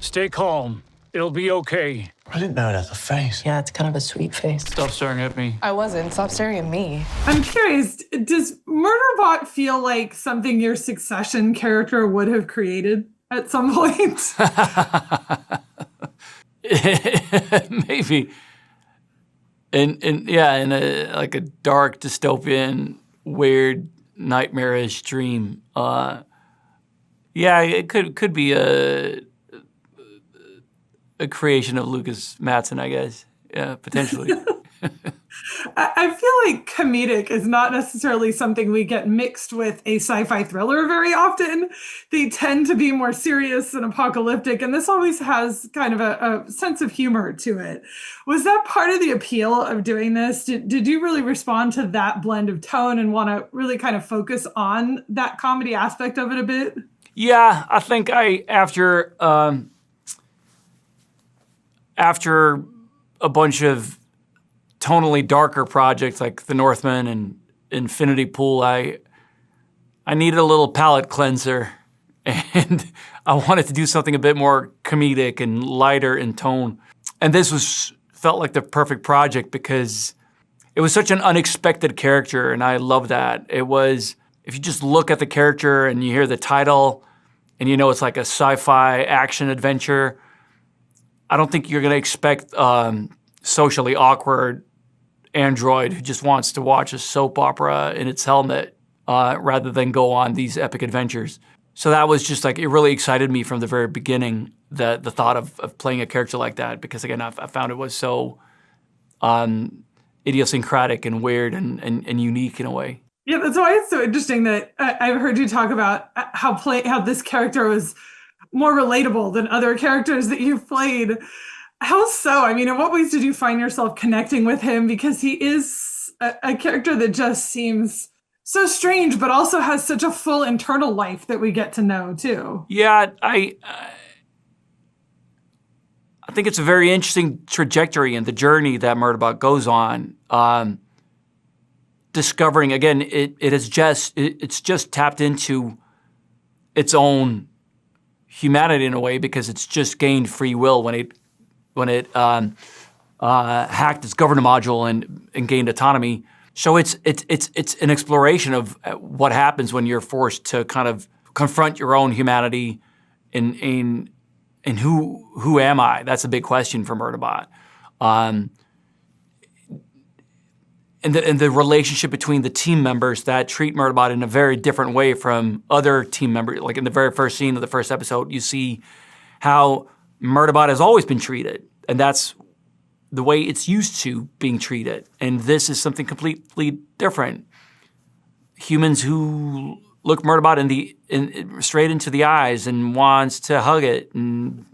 Stay calm. It'll be okay. I didn't know it had a face. Yeah, it's kind of a sweet face. Stop staring at me. I wasn't. Stop staring at me. I'm curious, does Murderbot feel like something your Succession character would have created at some point? Maybe. In a like a dark dystopian, weird, nightmarish dream. It could be a creation of Lukas Matsson, I guess. Yeah, potentially. I feel like comedic is not necessarily something we get mixed with a sci-fi thriller very often. They tend to be more serious and apocalyptic, and this always has kind of a sense of humor to it. Was that part of the appeal of doing this? Did you really respond to that blend of tone and want to really kind of focus on that comedy aspect of it a bit? Yeah, I think after a bunch of tonally darker projects like The Northman and Infinity Pool, I needed a little palate cleanser, and I wanted to do something a bit more comedic and lighter in tone. And this felt like the perfect project because it was such an unexpected character, and I love that. It was, if you just look at the character and you hear the title and you know it's like a sci-fi action adventure, I don't think you're gonna expect socially awkward android who just wants to watch a soap opera in its helmet rather than go on these epic adventures. So that was just like, it really excited me from the very beginning, the thought of playing a character like that, because again, I found it was so idiosyncratic and weird and unique in a way. Yeah, that's why it's so interesting that I've heard you talk about how this character was more relatable than other characters that you've played. How so? I mean, in what ways did you find yourself connecting with him? Because he is a character that just seems so strange, but also has such a full internal life that we get to know too. Yeah, I think it's a very interesting trajectory in the journey that Murderbot goes on. Discovering, again, it's just tapped into its own humanity in a way, because it's just gained free will when it hacked its governor module and gained autonomy. So it's an exploration of what happens when you're forced to kind of confront your own humanity and who am I? That's a big question for Murderbot. And the relationship between the team members that treat Murderbot in a very different way from other team members. Like in the very first scene of the first episode, you see how Murderbot has always been treated, and that's the way it's used to being treated. And this is something completely different. Humans who look Murderbot straight into the eyes and wants to hug it and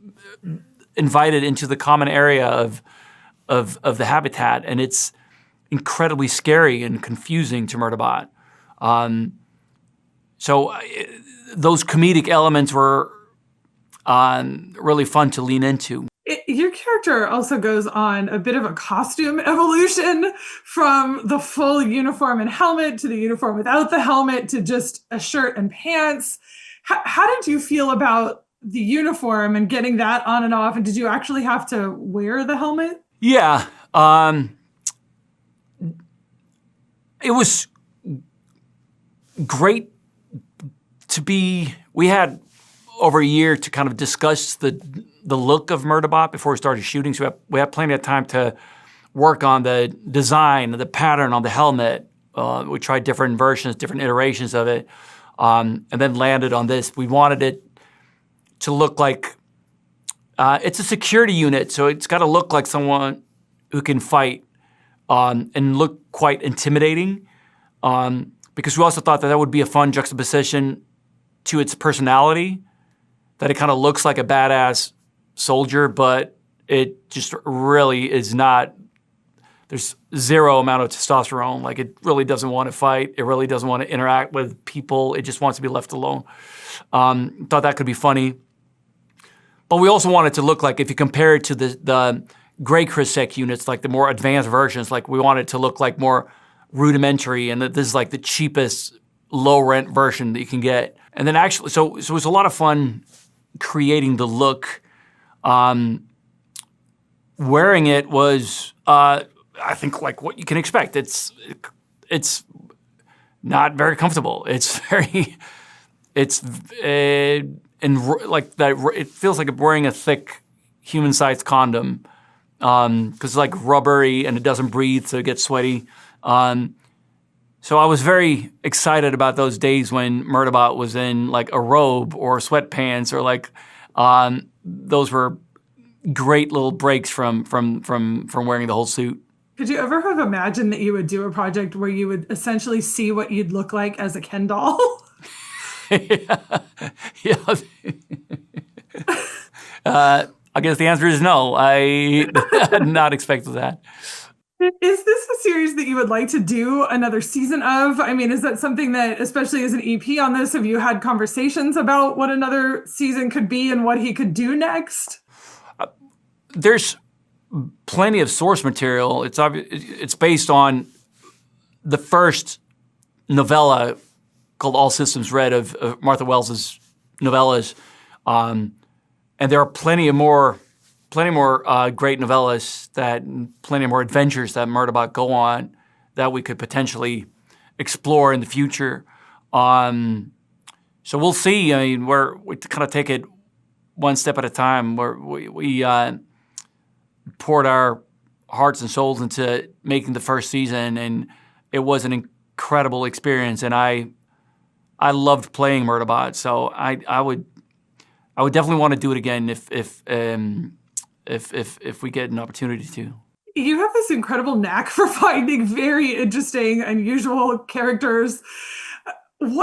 invite it into the common area of the habitat, and it's incredibly scary and confusing to Murderbot. So those comedic elements were really fun to lean into. Your character also goes on a bit of a costume evolution from the full uniform and helmet to the uniform without the helmet to just a shirt and pants. How did you feel about the uniform and getting that on and off? And did you actually have to wear the helmet? Yeah. It was great to be, we had over a year to kind of discuss the look of Murderbot before we started shooting. So we had plenty of time to work on the design, the pattern on the helmet. We tried different versions, different iterations of it, and then landed on this. We wanted it to look like, it's a security unit, so it's got to look like someone who can fight and look quite intimidating, because we also thought that would be a fun juxtaposition to its personality, that it kind of looks like a badass soldier, but it just really is not. There's zero amount of testosterone. Like, it really doesn't want to fight. It really doesn't want to interact with people. It just wants to be left alone. Thought that could be funny. But we also wanted to look like, if you compare it to the Grey Crisec units, like the more advanced versions, like we wanted to look like more rudimentary, and that this is like the cheapest low rent version that you can get. And then actually, so it was a lot of fun creating the look Wearing it was, I think, like what you can expect. It's not very comfortable. It's very, like that. It feels like wearing a thick human-sized condom because it's like rubbery and it doesn't breathe, so it gets sweaty. So I was very excited about those days when Murderbot was in like a robe or sweatpants or like those were great little breaks from wearing the whole suit. Could you ever have imagined that you would do a project where you would essentially see what you'd look like as a Ken doll? Yeah. I guess the answer is no. I had not expected that. Is this a series that you would like to do another season of? I mean, is that something that, especially as an EP on this, have you had conversations about what another season could be and what he could do next? There's plenty of source material. It's based on the first novella called All Systems Red of Martha Wells's novellas, and there are plenty more great novellas plenty more adventures that Murderbot go on that we could potentially explore in the future. So we'll see. I mean, we kind of take it one step at a time. We poured our hearts and souls into making the first season, and it was an incredible experience. And I loved playing Murderbot, so I would definitely want to do it again if we get an opportunity to. You have this incredible knack for finding very interesting, unusual characters.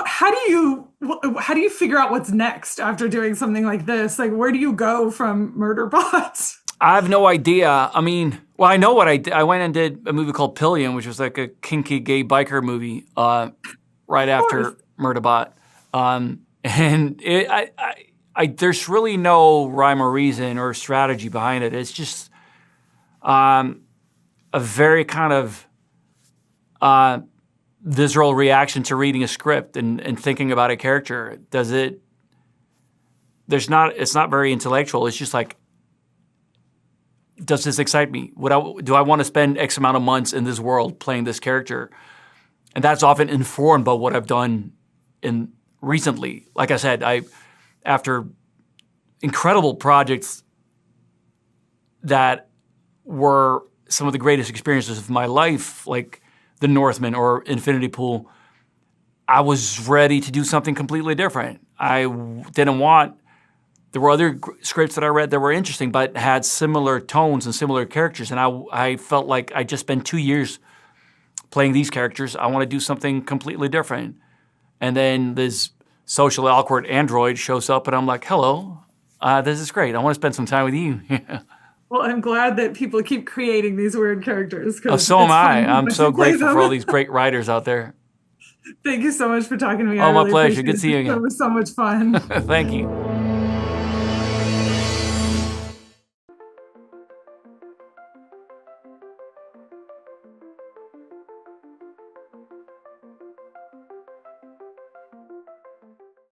How do you figure out what's next after doing something like this? Like, where do you go from Murderbot? I have no idea. I mean, well, I know what I did. I went and did a movie called Pillion, which was like a kinky gay biker movie right after Murderbot. And there's really no rhyme or reason or strategy behind it. It's just a very kind of visceral reaction to reading a script and thinking about a character. It's not very intellectual. It's just like, does this excite me? Do I want to spend X amount of months in this world playing this character? And that's often informed by what I've done recently. Like I said, after incredible projects that were some of the greatest experiences of my life, like The Northman or Infinity Pool, I was ready to do something completely different. There were other scripts that I read that were interesting but had similar tones and similar characters, and I felt like I just spent 2 years playing these characters. I want to do something completely different. And then this socially awkward android shows up, and I'm like, hello, this is great. I want to spend some time with you. Well, I'm glad that people keep creating these weird characters. Oh, so am I. I'm so grateful for all these great writers out there. Thank you so much for talking to me. Oh, my pleasure. Good seeing you. It was so much fun. Thank you.